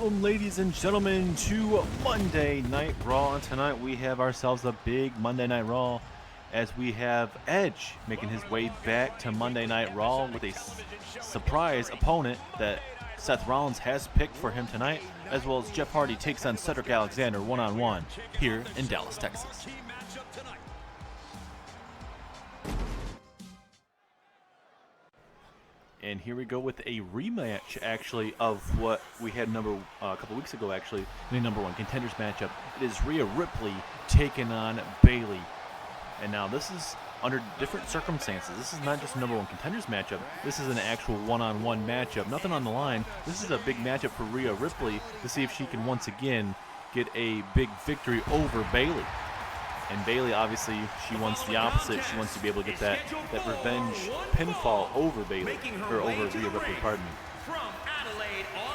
Welcome, ladies and gentlemen, to Monday Night Raw. And tonight we have ourselves a big Monday Night Raw as we have Edge making his way back to Monday Night Raw with a surprise opponent that Seth Rollins has picked for him tonight, as well as Jeff Hardy takes on Cedric Alexander one-on-one here in Dallas, Texas. And here we go with a rematch, actually, of what we had a couple weeks ago, actually, in the #1 contenders matchup. It is Rhea Ripley taking on Bayley. And now this is under different circumstances. This is not just a #1 contenders matchup. This is an actual one-on-one matchup. Nothing on the line. This is a big matchup for Rhea Ripley to see if she can once again get a big victory over Bayley. And Bayley, obviously, she wants the opposite. She wants to be able to get that revenge pinfall over Bayley, or over Rhea Ripley, pardon me.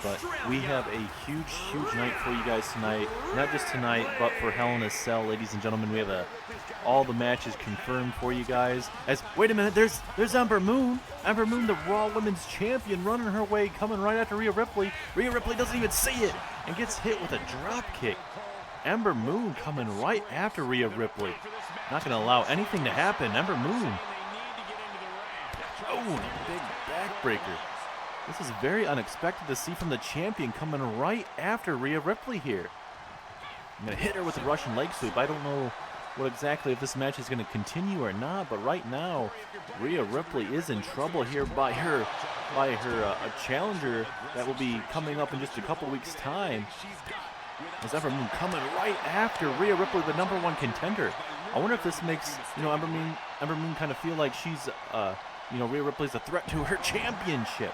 But we have a huge night for you guys tonight. Not just tonight, but for Hell in a Cell, ladies and gentlemen. We have all the matches confirmed for you guys. Wait a minute, there's Ember Moon. Ember Moon, the Raw Women's Champion, running her way, coming right after Rhea Ripley. Rhea Ripley doesn't even see it and gets hit with a drop kick. Ember Moon coming right after Rhea Ripley. Not going to allow anything to happen. Ember Moon. Oh, big backbreaker. This is very unexpected to see from the champion coming right after Rhea Ripley here. I'm going to hit her with the Russian leg sweep. I don't know if this match is going to continue or not, but right now, Rhea Ripley is in trouble here by her a challenger that will be coming up in just a couple weeks' time. As Ember Moon coming right after Rhea Ripley, the #1 contender. I wonder if this makes Ember Moon kind of feel like she's Rhea Ripley's a threat to her championship.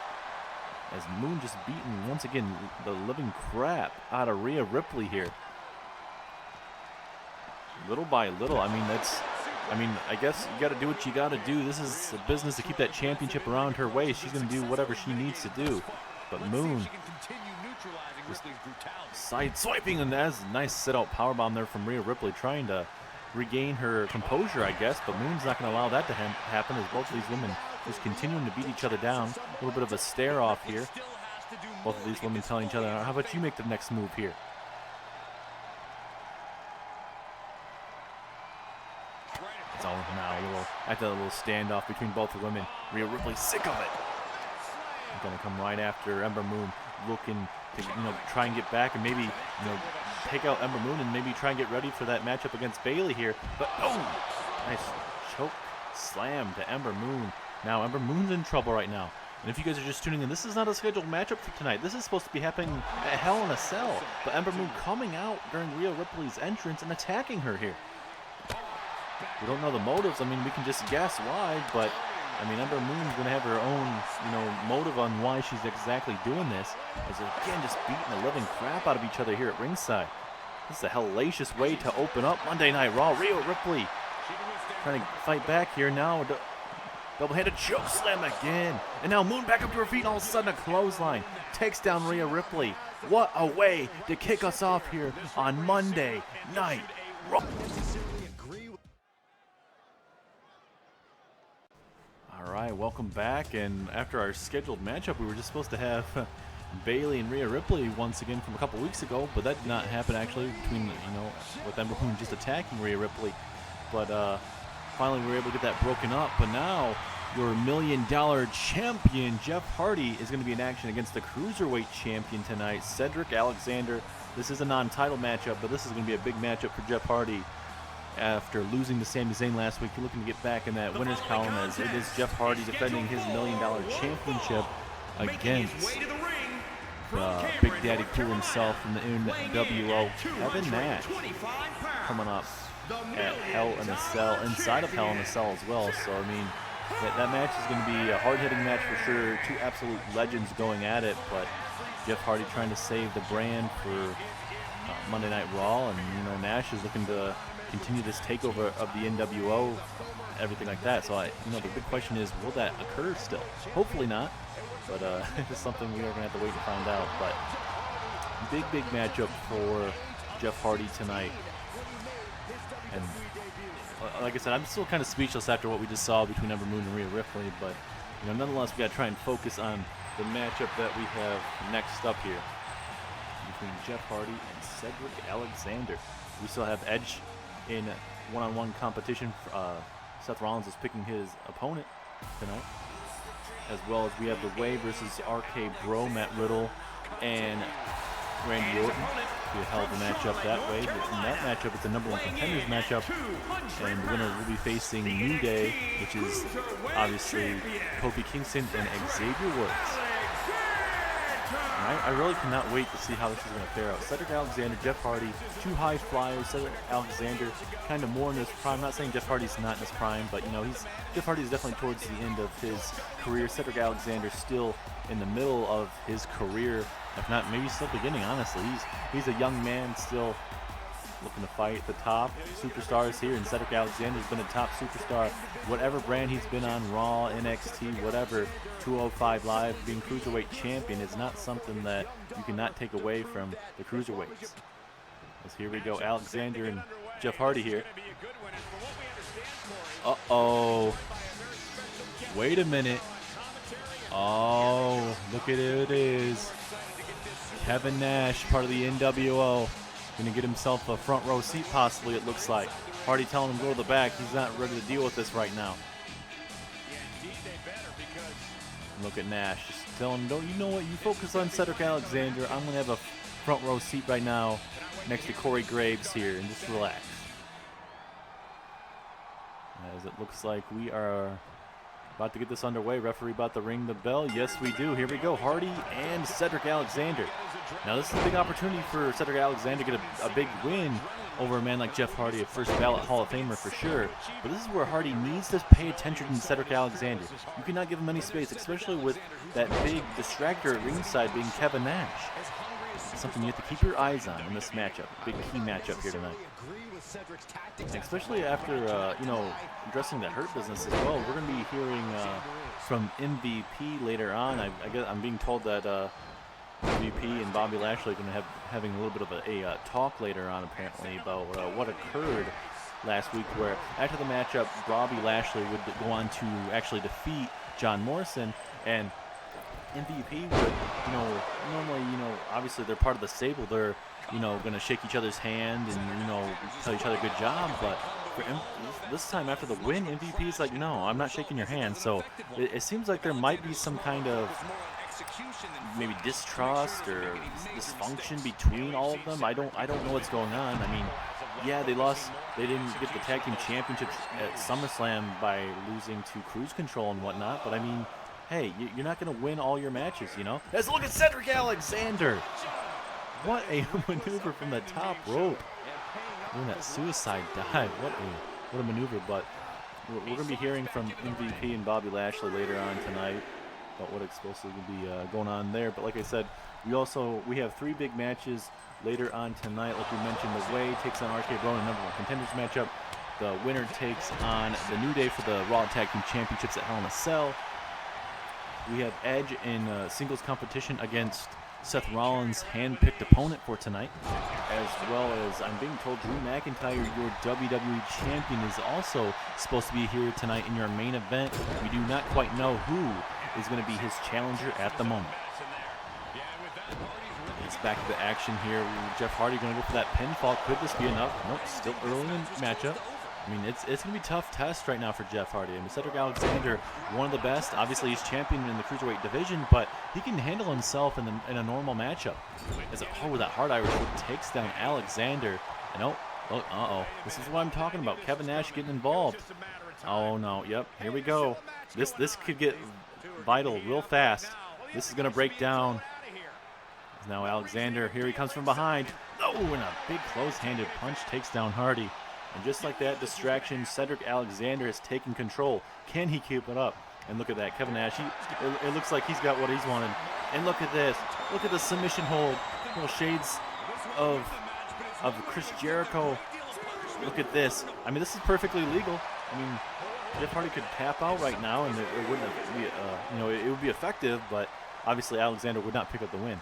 As Moon just beating once again the living crap out of Rhea Ripley here. Little by little. I guess you got to do what you got to do. This is a business to keep that championship around her waist. She's going to do whatever she needs to do. But Moon side swiping, and that's a nice sit-out powerbomb there from Rhea Ripley, trying to regain her composure, I guess. But Moon's not going to allow that to happen, as both of these women just continuing to beat each other down. A little bit of a stare-off here. Both of these women telling each other, how about you make the next move here? It's all now after a little standoff between both the women. Rhea Ripley sick of it. Going to come right after Ember Moon, looking to try and get back and maybe take out Ember Moon and maybe try and get ready for that matchup against Bayley here. But nice choke slam to Ember Moon. Now Ember Moon's in trouble right now. And if you guys are just tuning in, this is not a scheduled matchup for tonight. This is supposed to be happening at Hell in a Cell. But Ember Moon coming out during Rhea Ripley's entrance and attacking her here. We don't know the motives. We can just guess why, but Ember Moon's going to have her own, motive on why she's exactly doing this. As again, just beating the living crap out of each other here at ringside. This is a hellacious way to open up Monday Night Raw. Rhea Ripley trying to fight back here now. Double-handed choke slam again. And now Moon back up to her feet, and all of a sudden a clothesline takes down Rhea Ripley. What a way to kick us off here on Monday Night Raw. Alright, welcome back, and after our scheduled matchup, we were just supposed to have Bayley and Rhea Ripley once again from a couple weeks ago, but that did not happen actually between, with Ember Moon just attacking Rhea Ripley. But finally we were able to get that broken up, but now your $1 million champion, Jeff Hardy, is going to be in action against the Cruiserweight champion tonight, Cedric Alexander. This is a non-title matchup, but this is going to be a big matchup for Jeff Hardy. After losing to Sami Zayn last week, you're looking to get back in that winner's column, as it is Jeff Hardy defending his $1 million championship against Big Daddy Cool himself from the NWO, Kevin Nash, coming up at Hell in a Cell, inside of Hell in a Cell as well. So, that match is going to be a hard-hitting match for sure. Two absolute legends going at it, but Jeff Hardy trying to save the brand for Monday Night Raw, and Nash is looking to continue this takeover of the NWO, everything like that. So the big question is, will that occur still? Hopefully not, but it's something we are going to have to wait and find out. But big matchup for Jeff Hardy tonight. And like I said, I'm still kind of speechless after what we just saw between Ember Moon and Rhea Ripley, but nonetheless, we got to try and focus on the matchup that we have next up here. between Jeff Hardy and Cedric Alexander. We still have Edge in one-on-one competition. Seth Rollins is picking his opponent tonight, as well as we have The Way versus RK Bro, Matt Riddle, and Randy Orton. Be a hell of a matchup that way. But in that matchup, it's a number 1 contenders matchup, and the winner will be facing New Day, which is obviously Kofi Kingston and Xavier Woods. I really cannot wait to see how this is going to fare out. Cedric Alexander, Jeff Hardy, 2 high flyers. Cedric Alexander kind of more in his prime. I'm not saying Jeff Hardy's not in his prime, but you know, Jeff Hardy is definitely towards the end of his career. Cedric Alexander still in the middle of his career, if not maybe still beginning. Honestly, he's a young man still looking to fight the top superstars here, and Cedric Alexander's been a top superstar, whatever brand he's been on, Raw, NXT, whatever. 205 Live, being Cruiserweight champion is not something that you cannot take away from the Cruiserweights. As here we go, Alexander and Jeff Hardy here. Uh-oh. Wait a minute. Oh, look at it is. Kevin Nash, part of the NWO. Going to get himself a front row seat, possibly, it looks like. Hardy telling him to go to the back. He's not ready to deal with this right now. Look at Nash. Just telling him, don't you know what? You focus on Cedric Alexander. I'm going to have a front row seat right now next to Corey Graves here, and just relax. As it looks like we are about to get this underway. Referee about to ring the bell. Yes, we do. Here we go. Hardy and Cedric Alexander. Now, this is a big opportunity for Cedric Alexander to get a big win over a man like Jeff Hardy, a first ballot Hall of Famer for sure. But this is where Hardy needs to pay attention to Cedric Alexander. You cannot give him any space, especially with that big distractor at ringside being Kevin Nash. It's something you have to keep your eyes on in this matchup. Big key matchup here tonight. And especially after, addressing the Hurt Business as well. We're going to be hearing from MVP later on. I'm being told that MVP and Bobby Lashley are going to having a little bit of a talk later on, apparently, about what occurred last week, where after the matchup, Bobby Lashley would go on to actually defeat John Morrison, and MVP would, normally, obviously they're part of the stable. They're, going to shake each other's hand and, tell each other good job. But for this time after the win, MVP is like, no, I'm not shaking your hand. So it seems like there might be some kind of maybe distrust or dysfunction between all of them. I don't know what's going on. I mean, yeah, they lost. They didn't get the tag team championships at SummerSlam by losing to Cruise Control and whatnot. But I mean, hey, you're not going to win all your matches, Let's look at Cedric Alexander. What a maneuver from the top rope. Doing that suicide dive. What a maneuver. But we're going to be hearing from MVP and Bobby Lashley later on tonight about what explosive will be going on there. But like I said, we have 3 big matches later on tonight. Like we mentioned, The Way takes on RK Bro in a number 1 contenders matchup. The winner takes on the New Day for the Raw Tag Team Championships at Hell in a Cell. We have Edge in singles competition against Seth Rollins' hand-picked opponent for tonight, as well as I'm being told Drew McIntyre, your WWE champion, is also supposed to be here tonight in your main event. We do not quite know who is going to be his challenger at the moment. It's back to the action here. Jeff Hardy going to go for that pinfall. Could this be enough? Nope, still early in the matchup. I mean, it's going to be a tough test right now for Jeff Hardy. I mean, Cedric Alexander, one of the best. Obviously, he's champion in the Cruiserweight division, but he can handle himself in a normal matchup. That hard Irish whip takes down Alexander. And this is what I'm talking about. Kevin Nash getting involved. Oh, no. Yep, here we go. This could get vital real fast. This is going to break down. Now Alexander, here he comes from behind. Oh, and a big close-handed punch takes down Hardy. And just like that distraction, Cedric Alexander has taken control. Can he keep it up? And look at that, Kevin Nash. It looks like he's got what he's wanted. And look at this. Look at the submission hold. Little shades of Chris Jericho. Look at this. I mean, this is perfectly legal. I mean, Jeff Hardy could tap out right now, and it wouldn't be, it would be effective. But obviously, Alexander would not pick up the win.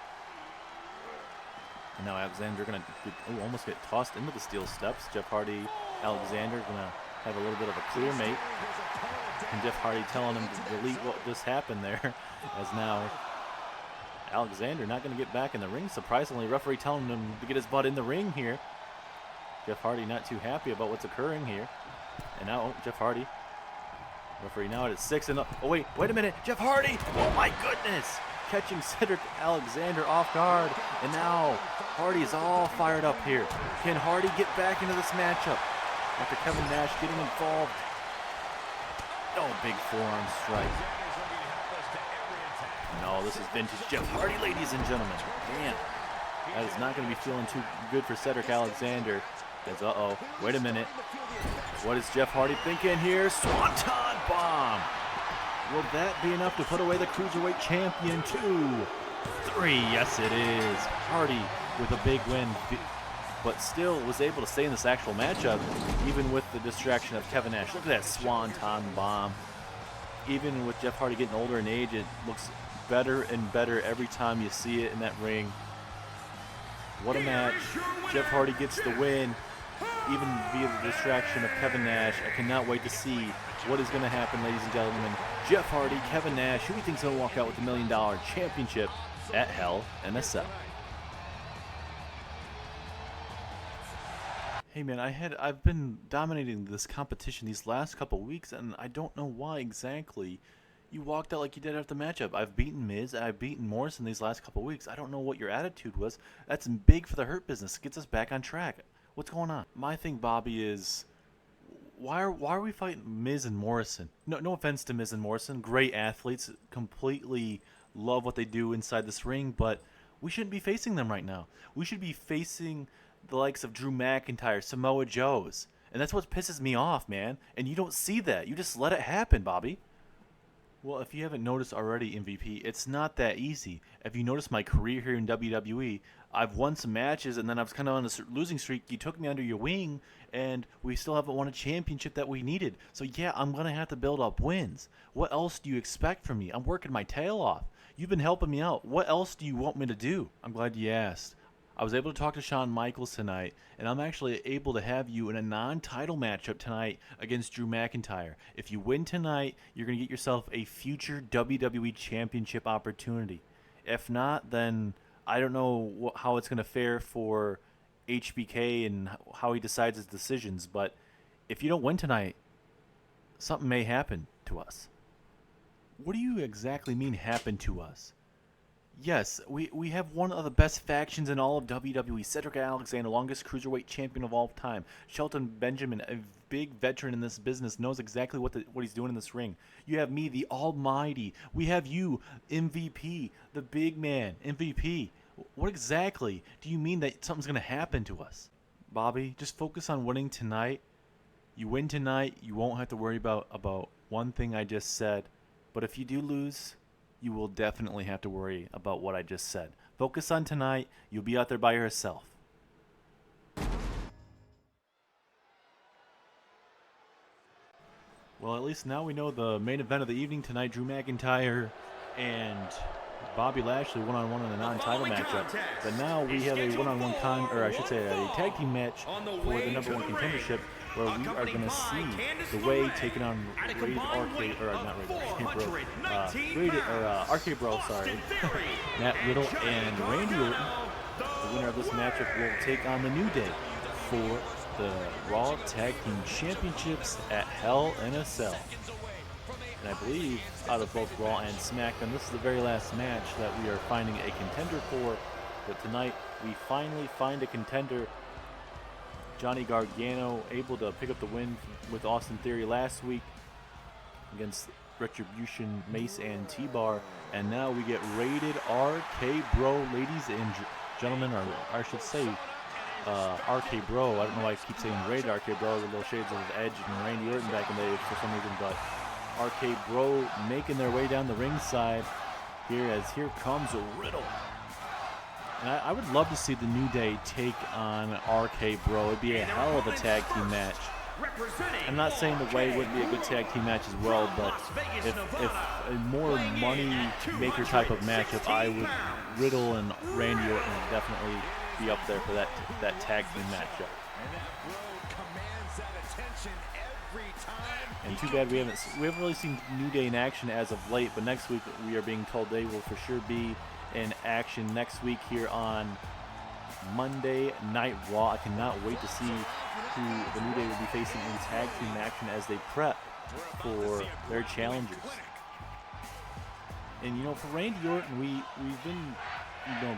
And now Alexander going to almost get tossed into the steel steps. Jeff Hardy, Alexander going to have a little bit of a clear mate. And Jeff Hardy telling him to delete what just happened there. As now Alexander not going to get back in the ring. Surprisingly, referee telling him to get his butt in the ring here. Jeff Hardy not too happy about what's occurring here. And now Jeff Hardy. Referee now at 6 and oh wait a minute. Jeff Hardy. Oh my goodness. Catching Cedric Alexander off guard. And now Hardy is all fired up here. Can Hardy get back into this matchup after Kevin Nash getting involved? Oh, big forearm strike. No, this is vintage Jeff Hardy, ladies and gentlemen. Man, that is not going to be feeling too good for Cedric Alexander. Because, uh-oh, wait a minute. What is Jeff Hardy thinking here? Swanton bomb. Will that be enough to put away the Cruiserweight Champion? 2, 3, yes it is. Hardy with a big win, but still was able to stay in this actual matchup, even with the distraction of Kevin Nash. Look at that Swanton bomb. Even with Jeff Hardy getting older in age, it looks better and better every time you see it in that ring. What a match. Jeff Hardy gets the win, even via the distraction of Kevin Nash. I cannot wait to see what is going to happen, ladies and gentlemen. Jeff Hardy, Kevin Nash, who do you think is going to walk out with the $1 Million Championship at Hell in a Cell? Hey man, I've been dominating this competition these last couple weeks, and I don't know why exactly you walked out like you did after the matchup. I've beaten Miz, and I've beaten Morrison these last couple weeks. I don't know what your attitude was. That's big for the Hurt Business. It gets us back on track. What's going on? My thing, Bobby, is why are we fighting Miz and Morrison? No offense to Miz and Morrison, great athletes, completely love what they do inside this ring, but we shouldn't be facing them right now. We should be facing the likes of Drew McIntyre, Samoa Joe's, and that's what pisses me off, man. And you don't see that. You just let it happen, Bobby. Well, if you haven't noticed already, MVP, it's not that easy. If you notice my career here in WWE, I've won some matches, and then I was kind of on a losing streak. You took me under your wing, and we still haven't won a championship that we needed. So, yeah, I'm going to have to build up wins. What else do you expect from me? I'm working my tail off. You've been helping me out. What else do you want me to do? I'm glad you asked. I was able to talk to Shawn Michaels tonight, and I'm actually able to have you in a non-title matchup tonight against Drew McIntyre. If you win tonight, you're going to get yourself a future WWE Championship opportunity. If not, then I don't know how it's going to fare for HBK and how he decides his decisions, but if you don't win tonight, something may happen to us. What do you exactly mean happen to us? Yes, we have one of the best factions in all of WWE. Cedric Alexander, longest cruiserweight champion of all time. Shelton Benjamin, a big veteran in this business, knows exactly what he's doing in this ring. You have me, the Almighty. We have you, MVP, the big man, MVP. What exactly do you mean that something's going to happen to us? Bobby, just focus on winning tonight. You win tonight, you won't have to worry about one thing I just said. But if you do lose, you will definitely have to worry about what I just said. Focus on tonight. You'll be out there by yourself. Well, at least now we know the main event of the evening tonight, Drew McIntyre and Bobby Lashley one-on-one in a non-title matchup. But now we have a one-on-one a tag team match for the number one contendership, where we are going to see The Way taking on Rated RK Bro, sorry. Matt Riddle and Randy Orton. The winner of this matchup will take on the New Day for the Raw Tag Team Championships at Hell in a Cell. And I believe out of both Raw and SmackDown, this is the very last match that we are finding a contender for. But tonight, we finally find a contender. Johnny Gargano able to pick up the win with Austin Theory last week against Retribution, Mace, and T-Bar. And now we get Rated RK Bro, ladies and gentlemen, or I should say RK Bro. I don't know why I keep saying Rated RK Bro, with little shades of Edge and Randy Orton back in the day for some reason, but RK Bro making their way down the ringside here comes Riddle. And I would love to see the New Day take on RK Bro. It'd be a hell of a tag team match. I'm not saying The Way wouldn't be a good tag team match as well, but if a more money maker type of matchup, I would Riddle and Randy Orton would definitely be up there for that tag team matchup. And too bad we haven't really seen New Day in action as of late, but next week we are being told they will for sure be in action next week here on Monday Night Raw. I cannot wait to see who the New Day will be facing in tag team action as they prep for their challengers. And you know, for Randy Orton, we've been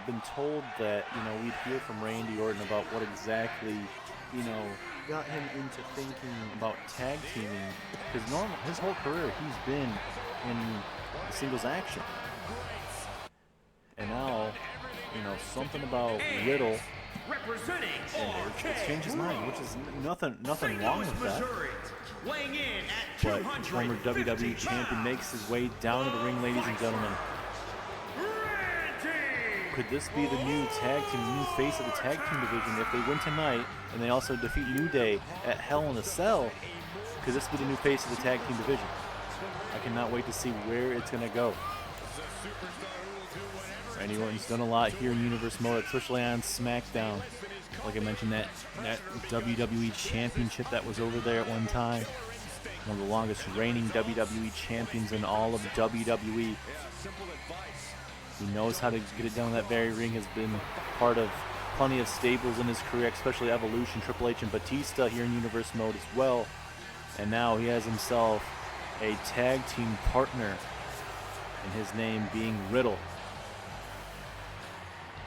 been told that we'd hear from Randy Orton about what exactly got him into thinking about tag teaming, because his whole career he's been in the singles action, and now something about Riddle and it's changed his mind, which is nothing wrong with that. But former WWE champion makes his way down to the ring, ladies and gentlemen. Could this be the new tag team, the new face of the tag team division if they win tonight and they also defeat New Day at Hell in a Cell? Could this be the new face of the tag team division? I cannot wait to see where it's going to go. Randy Orton's done a lot here in Universe Mode, especially on SmackDown. Like I mentioned, that WWE Championship that was over there at one time. One of the longest reigning WWE champions in all of WWE. He knows how to get it done in that very ring, has been part of plenty of stables in his career, especially Evolution, Triple H, and Batista here in Universe Mode as well. And now he has himself a tag team partner, and his name being Riddle.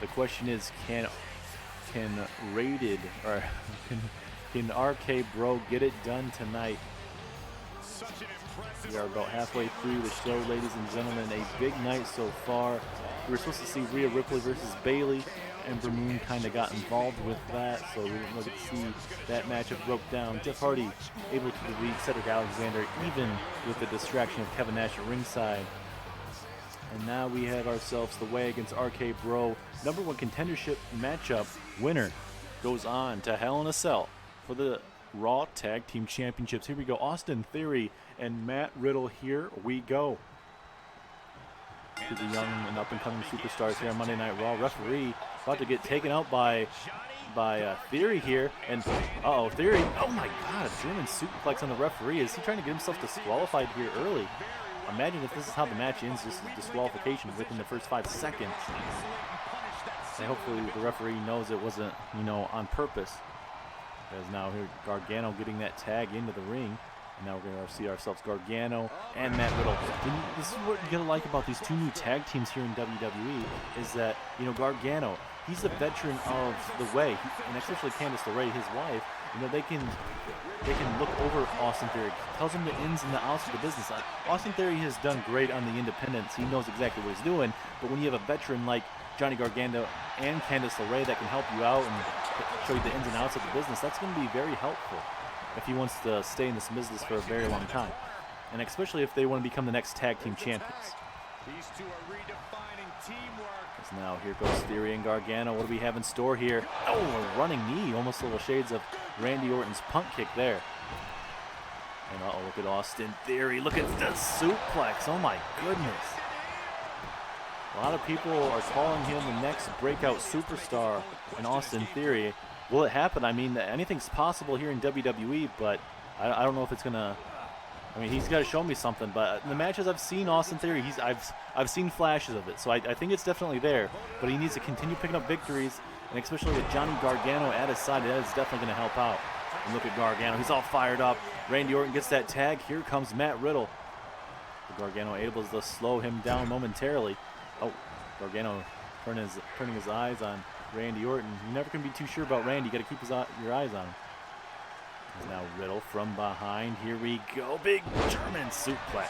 The question is, can Rated or can RK Bro get it done tonight? We are about halfway through the show, ladies and gentlemen. A big night so far. We were supposed to see Rhea Ripley versus Bayley. Ember Moon kind of got involved with that, so we didn't really see that matchup broke down. Jeff Hardy able to defeat Cedric Alexander, even with the distraction of Kevin Nash at ringside. And now we have ourselves the way against RK Bro. #1 contendership matchup. Winner goes on to Hell in a Cell for the Raw Tag Team Championships. Here we go. Austin Theory and Matt Riddle. Here we go. To the young and up-and-coming superstars here on Monday Night Raw. Referee about to get taken out by Theory here. And, Theory. Oh, my God. A German suplex on the referee. Is he trying to get himself disqualified here early? Imagine if this is how the match ends, just disqualification within the first 5 seconds. And hopefully the referee knows it wasn't, on purpose. As now here Gargano getting that tag into the ring. And now we're going to see ourselves Gargano and Matt Riddle. And this is what you're going to like about these two new tag teams here in WWE, is that, Gargano, he's a veteran of the way, and especially Candice LeRae, his wife. They can look over Austin Theory, tells him the ins and the outs of the business. Austin Theory has done great on the independents. He knows exactly what he's doing. But when you have a veteran like Johnny Gargano and Candice LeRae that can help you out and show you the ins and outs of the business, that's going to be very helpful if he wants to stay in this business for a very long time. And especially if they want to become the next tag team champions. These two are redefining teamwork. Now here goes Theory and Gargano. What do we have in store here? Oh, a running knee. Almost little shades of Randy Orton's punt kick there. And look at Austin Theory. Look at the suplex. Oh my goodness. A lot of people are calling him the next breakout superstar in Austin Theory. Will it happen? I mean, anything's possible here in WWE, but I don't know if it's gonna. I mean, he's got to show me something. But in the matches I've seen Austin Theory, I've seen flashes of it. So I think it's definitely there. But he needs to continue picking up victories, and especially with Johnny Gargano at his side, that is definitely going to help out. And look at Gargano; he's all fired up. Randy Orton gets that tag. Here comes Matt Riddle. But Gargano able to slow him down momentarily. Oh, Gargano turning his eyes on Randy Orton. You're never going to be too sure about Randy. You got to keep your eyes on him. Now Riddle from behind. Here we go. Big German suplex.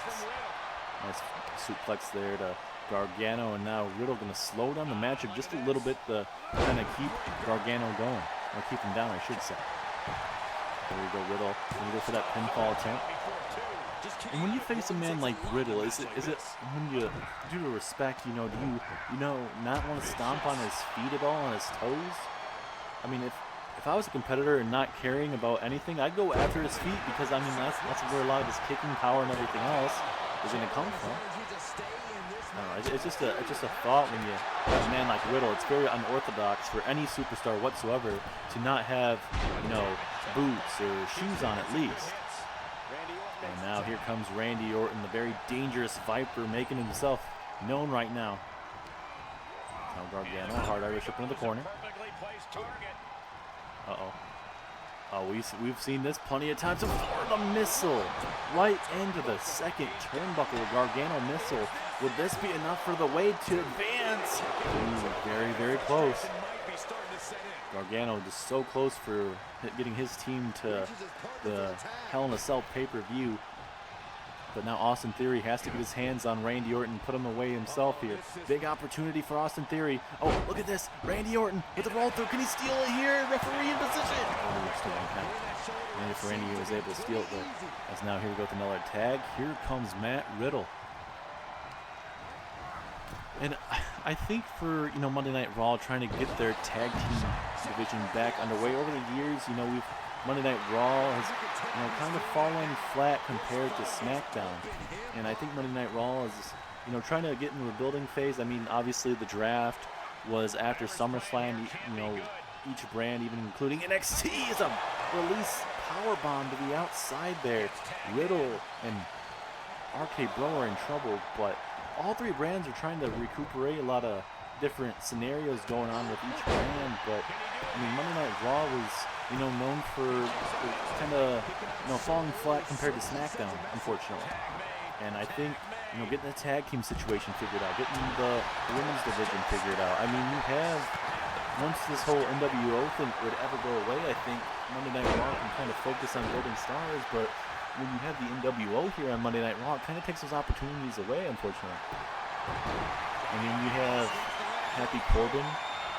Nice suplex there to Gargano. And now Riddle going to slow down the matchup just a little bit to kind of keep Gargano going. Or keep him down, I should say. There we go, Riddle. Going to go for that pinfall attempt. And when you face a man like Riddle, is it when you due to respect, do you not want to stomp on his feet at all, on his toes? I mean, if I was a competitor and not caring about anything, I'd go after his feet, because I mean that's where a lot of his kicking power and everything else is going to come from. I don't know, it's just a thought when you have a man like Riddle. It's very unorthodox for any superstar whatsoever to not have boots or shoes on at least. And now here comes Randy Orton, the very dangerous Viper, making himself known right now. Now Gargano, hard Irish up into the corner. Uh-oh. Oh, we've seen this plenty of times. The missile right into the second turnbuckle. Gargano missile. Would this be enough for the Wade to advance? Ooh, very, very close. Gargano just so close for getting his team to the Hell in a Cell pay-per-view. But now Austin Theory has to get his hands on Randy Orton, put him away himself here. Big opportunity for Austin Theory. Oh, look at this. Randy Orton with the roll through. Can he steal it here? Referee in position. Oh, still on count. And if Randy was able to steal it, but as now here we go with another tag. Here comes Matt Riddle. And I think for, Monday Night Raw trying to get their tag team division back underway over the years, Monday Night Raw has, kind of fallen flat compared to SmackDown. And I think Monday Night Raw is, trying to get in the rebuilding phase. I mean, obviously the draft was after SummerSlam, each brand, even including NXT, is a release powerbomb to the outside there. Riddle and RK Bro are in trouble, but all three brands are trying to recuperate a lot of different scenarios going on with each brand. But, Monday Night Raw was, known for kind of, falling flat compared to SmackDown, unfortunately. And I think, getting the tag team situation figured out, getting the women's division figured out. I mean, you have, once this whole NWO thing would ever go away, I think Monday Night Raw can kind of focus on building stars, but when you have the NWO here on Monday Night Raw, it kind of takes those opportunities away, unfortunately. I mean, you have Happy Corbin.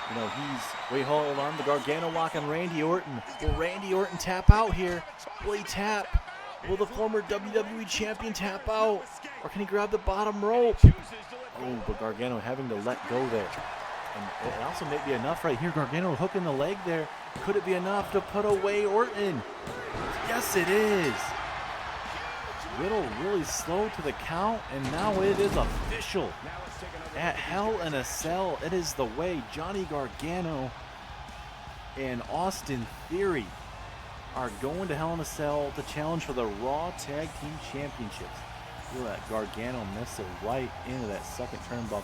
He's hold on. The Gargano lock on Randy Orton. Will Randy Orton tap out here? Will he tap? Will the former WWE champion tap out? Or can he grab the bottom rope? Oh, but Gargano having to let go there. And it also may be enough right here. Gargano hooking the leg there. Could it be enough to put away Orton? Yes, it is. Riddle really slow to the count, and now it is official. At Hell in a Cell, it is the way. Johnny Gargano and Austin Theory are going to Hell in a Cell to challenge for the Raw Tag Team Championships. Look at that Gargano missile right into that second turnbuckle.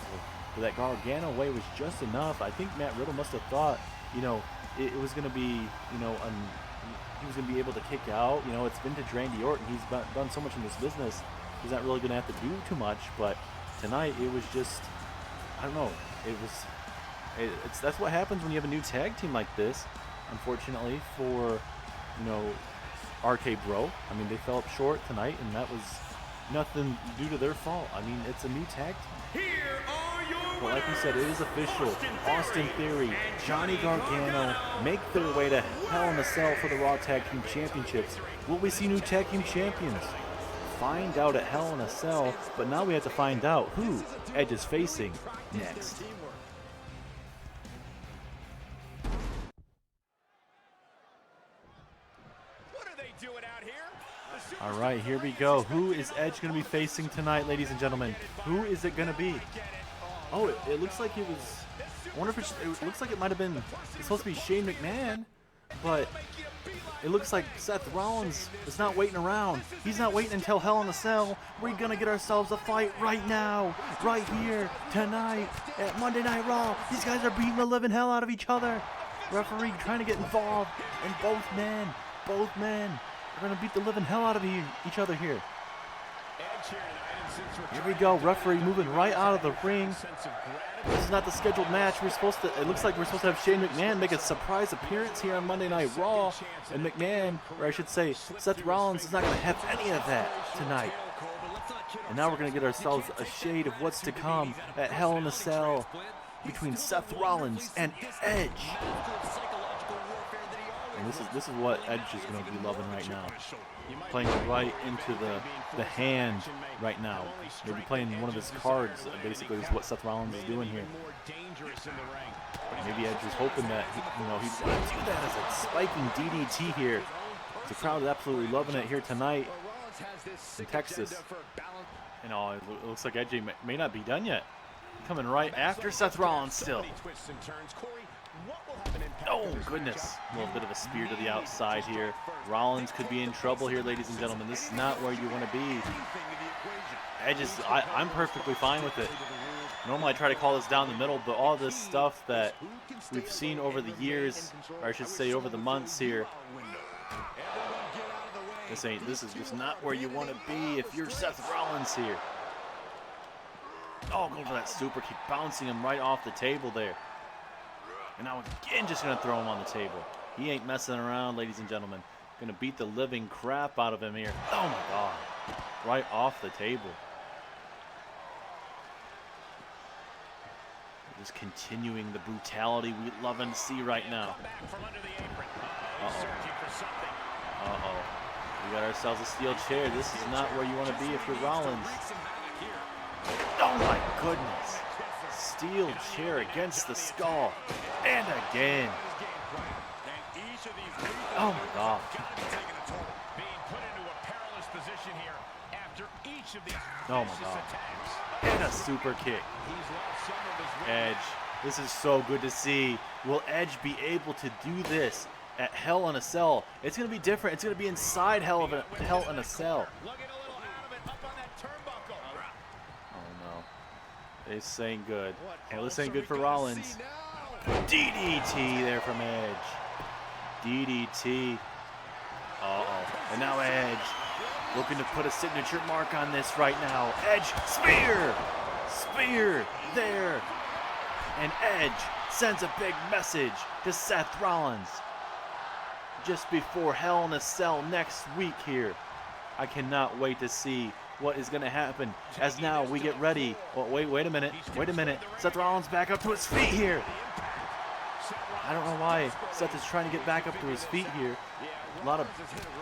But that Gargano way was just enough. I think Matt Riddle must have thought, it was going to be, he was going to be able to kick out. It's vintage Randy Orton. He's done so much in this business. He's not really going to have to do too much. But tonight, it was just, I don't know. That's what happens when you have a new tag team like this. Unfortunately for, RK Bro. I mean, they fell up short tonight, and that was nothing due to their fault. I mean, it's a new tag team. But like we said, it is official. Austin Theory, Johnny Gargano make their way to Hell in a Cell for the Raw Tag Team Championships. Will we see new tag team champions? Find out at Hell in a Cell, but now we have to find out who Edge is facing next. All right, here we go. Who is Edge going to be facing tonight, ladies and gentlemen? Who is it going to be? Oh, it looks like it was. I wonder if it looks like it might have been. It's supposed to be Shane McMahon, but it looks like Seth Rollins is not waiting around. He's not waiting until Hell in a Cell. We're gonna get ourselves a fight right now, right here, tonight at Monday Night Raw. These guys are beating the living hell out of each other. Referee trying to get involved, and both men are gonna beat the living hell out of each other here. Here we go, referee moving right out of the ring. This is not the scheduled match. It looks like we're supposed to have Shane McMahon make a surprise appearance here on Monday Night Raw. And McMahon, or I should say, Seth Rollins is not going to have any of that tonight. And now we're going to get ourselves a shade of what's to come at Hell in a Cell between Seth Rollins and Edge. And this is what Edge is going to be loving right now. Playing right into the hand right now. Maybe playing one of his cards, basically, is what Seth Rollins is doing here. Maybe Edge was hoping that he'd want to do that as a spiking DDT here. The crowd is absolutely loving it here tonight in Texas. And it looks like Edge may not be done yet. Coming right after Seth Rollins still. Oh, goodness. A little bit of a spear to the outside here. Rollins could be in trouble here, ladies and gentlemen. This is not where you want to be. I'm perfectly fine with it. Normally I try to call this down the middle, but all this stuff that we've seen over the years, or I should say over the months here, this is just not where you want to be if you're Seth Rollins here. Oh, going for that super kick, bouncing him right off the table there. And now again, just going to throw him on the table. He ain't messing around, ladies and gentlemen. Going to beat the living crap out of him here. Oh, my God. Right off the table. Just continuing the brutality we love and see right now. Uh-oh. Uh-oh. We got ourselves a steel chair. This is not where you want to be if you're Rollins. Oh, my goodness. Steel chair against the skull. And again. Oh, my God. Oh, my God. And a super kick. Edge. This is so good to see. Will Edge be able to do this at Hell in a Cell? It's going to be different. It's going to be inside Hell in a Cell. This ain't good. Well, this ain't good for Rollins. DDT there from Edge. DDT. Uh-oh. And now Edge looking to put a signature mark on this right now. Edge, spear! Spear there. And Edge sends a big message to Seth Rollins just before Hell in a Cell next week here. I cannot wait to see what is going to happen as now we get ready. Oh, wait a minute. Wait a minute. Seth Rollins back up to his feet here. I don't know why Seth is trying to get back up to his feet here. A lot of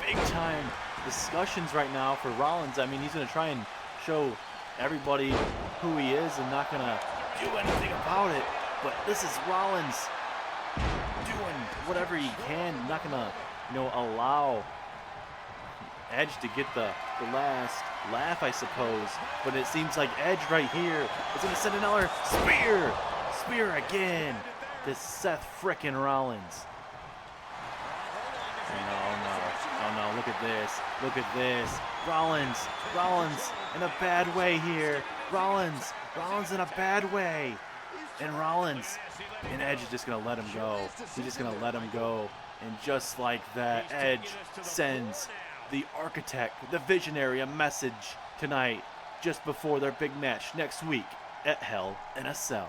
big-time discussions right now for Rollins. I mean, he's going to try and show everybody who he is and not going to do anything about it. But this is Rollins doing whatever he can. Not going to, allow Edge to get the last laugh, I suppose. But it seems like Edge right here is going to send another spear. Spear again to Seth frickin' Rollins. Oh no, look at this. Look at this. Rollins in a bad way here. Rollins in a bad way. And Edge is just going to let him go. He's just going to let him go. And just like that, Edge sends the architect, the visionary, a message tonight just before their big match next week at Hell in a Cell.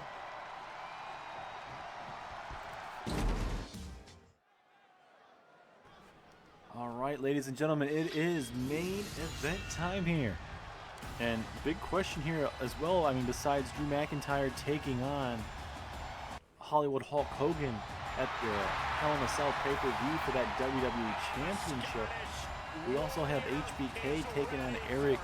All right, ladies and gentlemen, it is main event time here. And big question here as well, I mean, besides Drew McIntyre taking on Hollywood Hulk Hogan at the Hell in a Cell pay-per-view for that WWE Championship, we also have HBK taking on Eric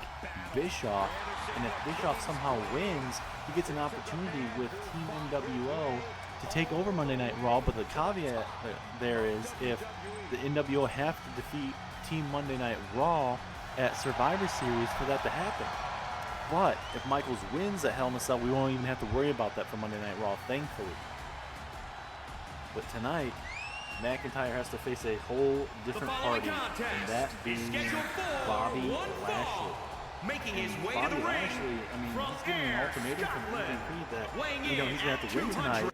Bischoff. And if Bischoff somehow wins, he gets an opportunity with Team NWO to take over Monday Night Raw. But the caveat there is if the NWO have to defeat Team Monday Night Raw at Survivor Series for that to happen. But if Michaels wins at Hell in a Cell, we won't even have to worry about that for Monday Night Raw, thankfully. But tonight, McIntyre has to face a whole different party, and that being Bobby Lashley. Bobby Lashley, I mean, he's getting an ultimatum from MVP that, he's going to have to win tonight,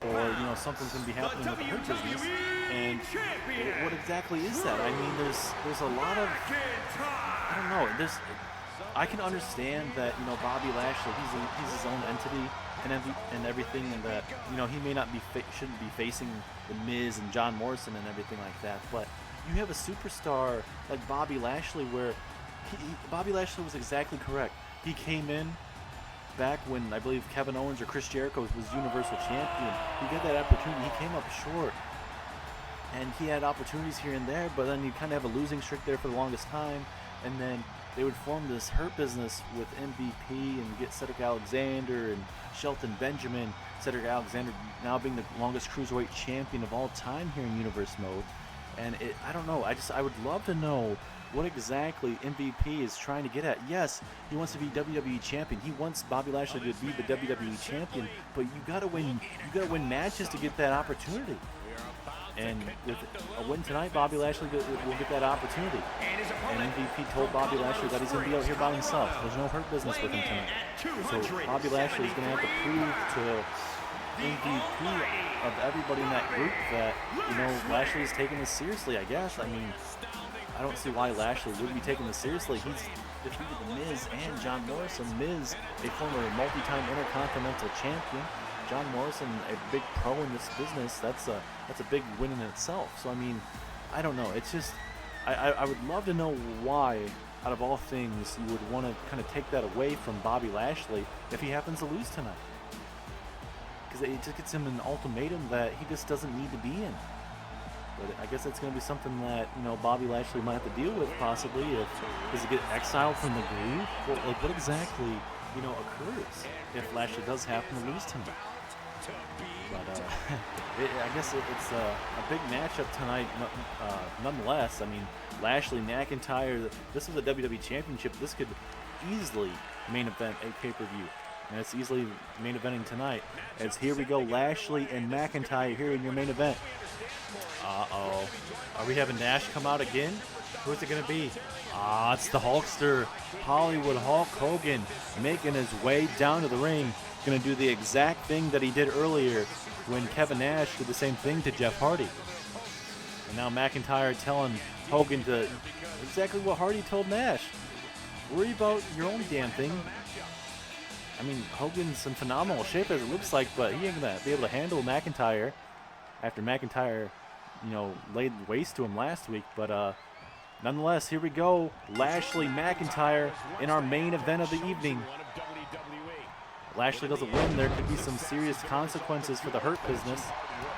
or, something's going to be happening with her business. And what exactly is that? I mean, there's a lot of, I don't know, I can understand that, Bobby Lashley, he's his own entity and everything, and that, he may not be, shouldn't be facing The Miz and John Morrison and everything like that, but you have a superstar like Bobby Lashley where Bobby Lashley was exactly correct. He came in back when I believe Kevin Owens or Chris Jericho was Universal Champion. He got that opportunity. He came up short. And he had opportunities here and there, but then you kind of have a losing streak there for the longest time. And then they would form this Hurt Business with MVP and get Cedric Alexander and Shelton Benjamin. Cedric Alexander now being the longest cruiserweight champion of all time here in Universe Mode. And I don't know. I would love to know what exactly MVP is trying to get at. Yes, he wants to be WWE champion. He wants Bobby Lashley to be the WWE champion, but you gotta win matches to get that opportunity. And with a win tonight, Bobby Lashley will get that opportunity. And MVP told Bobby Lashley that he's going to be out here by himself. There's no hurt business with him tonight. So Bobby Lashley is going to have to prove to MVP of everybody in that group that, you know, Lashley is taking this seriously, I guess. I mean, I don't see why Lashley would be taking this seriously. He's defeated The Miz and John Morrison. Miz, a former multi-time Intercontinental Champion. John Morrison, a big pro in this business. That's a big win in itself. So I mean, I don't know. It's just I would love to know why, out of all things, you would want to kind of take that away from Bobby Lashley if he happens to lose tonight. Because it just gets him an ultimatum that he just doesn't need to be in. But I guess it's going to be something that, you know, Bobby Lashley might have to deal with possibly. Does he get exiled from the group? Well, like, what exactly, you know, occurs if Lashley does happen to lose tonight? But I guess it's a big matchup tonight, nonetheless. I mean, Lashley, McIntyre, this was a WWE Championship. This could easily main event a pay-per-view. And it's easily main eventing tonight. As here we go, Lashley and McIntyre here in your main event. Uh-oh. Are we having Nash come out again? Who's it going to be? It's the Hulkster, Hollywood Hulk Hogan, making his way down to the ring. Going to do the exact thing that he did earlier when Kevin Nash did the same thing to Jeff Hardy. And now McIntyre telling Hogan to exactly what Hardy told Nash. Worry about your own damn thing. I mean, Hogan's in phenomenal shape as it looks like, but he ain't going to be able to handle McIntyre after McIntyre, you know, laid waste to him last week. But nonetheless, here we go. Lashley, McIntyre in our main event of the evening. Lashley doesn't win, there could be some serious consequences for the Hurt Business.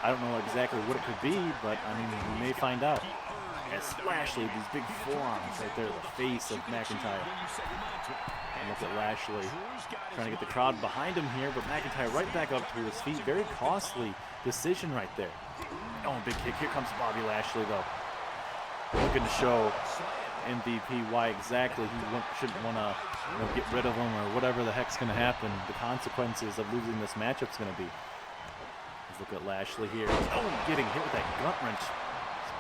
I don't know exactly what it could be, but I mean, we may find out. As Lashley, these big forearms right there, the face of McIntyre. And look at Lashley trying to get the crowd behind him here, but McIntyre right back up to his feet. Very costly decision right there. Oh, big kick. Here comes Bobby Lashley, though. Looking to show MVP why exactly he shouldn't want to, you know, get rid of him or whatever the heck's going to happen. The consequences of losing this matchup's going to be. Let's look at Lashley here. Oh, getting hit with that gut wrench.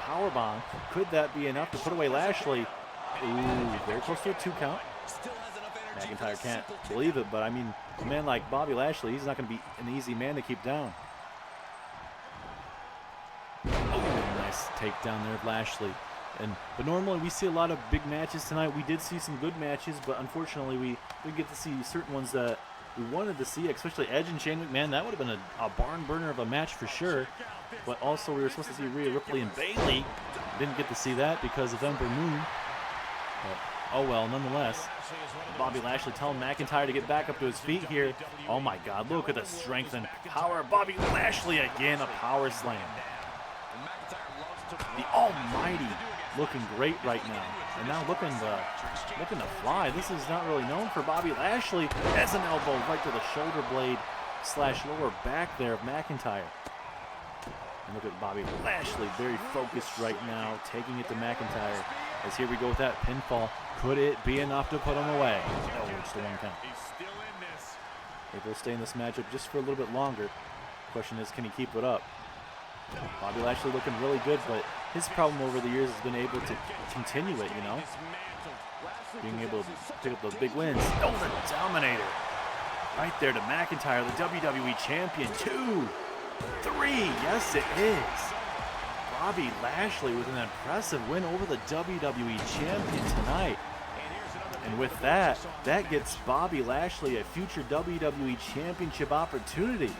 Powerbomb. Could that be enough to put away Lashley? Ooh, very close to a 2 count. McIntyre can't believe it, but I mean, a man like Bobby Lashley, he's not going to be an easy man to keep down. Oh, nice takedown there of Lashley. But normally we see a lot of big matches tonight. We did see some good matches, but unfortunately we get to see certain ones that we wanted to see, especially Edge and Shane McMahon. That would have been a barn burner of a match for sure. But also we were supposed to see Rhea Ripley and Bayley. Didn't get to see that because of Ember Moon. But, oh well, nonetheless. Bobby Lashley telling McIntyre to get back up to his feet here. Oh my God, look at the strength and power of Bobby Lashley again, a power slam. The Almighty looking great right now. And now looking to fly. This is not really known for Bobby Lashley. As an elbow right to the shoulder blade / lower back there of McIntyre. And look at Bobby Lashley, very focused right now, taking it to McIntyre. As here we go with that pinfall. Could it be enough to put him away? Oh, it's the 1 count. Able to stay in this matchup just for a little bit longer. Question is, can he keep it up? Bobby Lashley looking really good, but his problem over the years has been able to continue it, you know? Being able to pick up those big wins. Oh, the Dominator. Right there to McIntyre, the WWE Champion. 2, 3, yes it is. Bobby Lashley with an impressive win over the WWE Champion tonight. And with that, that gets Bobby Lashley a future WWE Championship opportunity.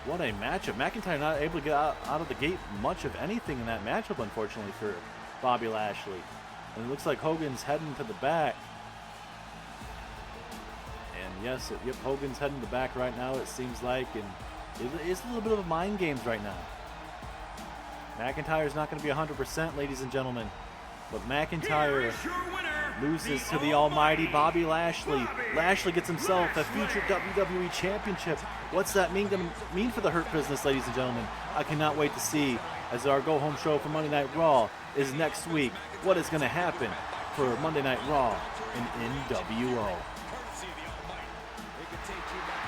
What a matchup. McIntyre not able to get out of the gate much of anything in that matchup, unfortunately, for Bobby Lashley. And it looks like Hogan's heading to the back. And yes, yep, Hogan's heading to the back right now, it seems like. And it's a little bit of a mind games right now. McIntyre's not going to be 100%, ladies and gentlemen. But McIntyre loses to the almighty Bobby Lashley. Lashley gets himself a future WWE Championship. What's that mean for the Hurt Business, ladies and gentlemen? I cannot wait to see, as our go-home show for Monday Night Raw is next week, what is going to happen for Monday Night Raw in NWO.